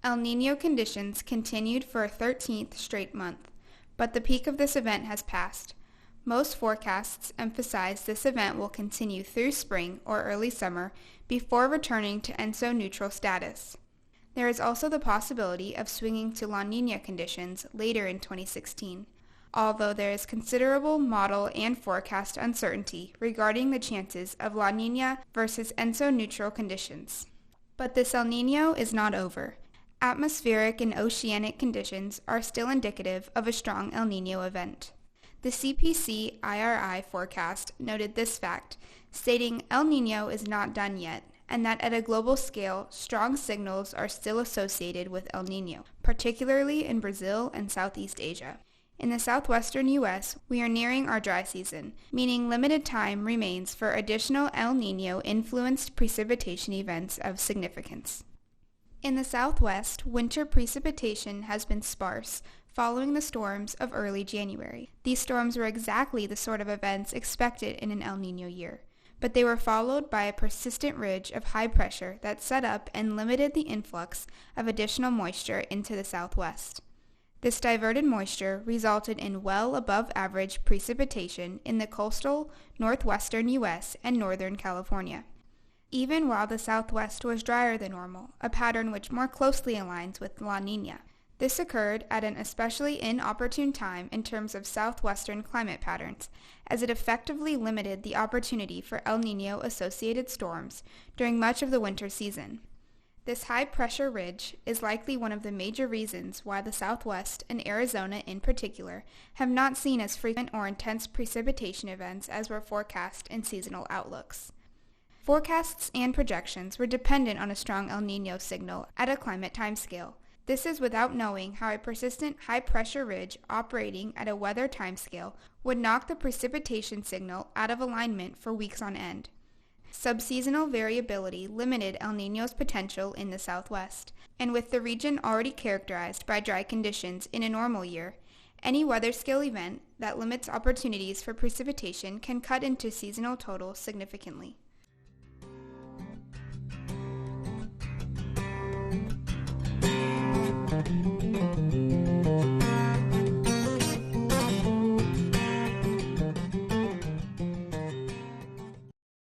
El Niño conditions continued for a 13th straight month, but the peak of this event has passed. Most forecasts emphasize this event will continue through spring or early summer before returning to ENSO neutral status. There is also the possibility of swinging to La Niña conditions later in 2016, although there is considerable model and forecast uncertainty regarding the chances of La Niña versus ENSO neutral conditions. But this El Niño is not over. Atmospheric and oceanic conditions are still indicative of a strong El Niño event. The CPC IRI forecast noted this fact, stating El Niño is not done yet, and that at a global scale, strong signals are still associated with El Niño, particularly in Brazil and Southeast Asia. In the southwestern U.S., we are nearing our dry season, meaning limited time remains for additional El Niño-influenced precipitation events of significance. In the southwest, winter precipitation has been sparse, following the storms of early January. These storms were exactly the sort of events expected in an El Niño year, but they were followed by a persistent ridge of high pressure that set up and limited the influx of additional moisture into the southwest. This diverted moisture resulted in well above average precipitation in the coastal, northwestern U.S. and northern California. Even while the southwest was drier than normal, a pattern which more closely aligns with La Niña. This occurred at an especially inopportune time in terms of southwestern climate patterns, as it effectively limited the opportunity for El Niño-associated storms during much of the winter season. This high-pressure ridge is likely one of the major reasons why the Southwest and Arizona in particular have not seen as frequent or intense precipitation events as were forecast in seasonal outlooks. Forecasts and projections were dependent on a strong El Niño signal at a climate timescale. This is without knowing how a persistent high-pressure ridge operating at a weather timescale would knock the precipitation signal out of alignment for weeks on end. Subseasonal variability limited El Niño's potential in the southwest, and with the region already characterized by dry conditions in a normal year, any weather scale event that limits opportunities for precipitation can cut into seasonal totals significantly.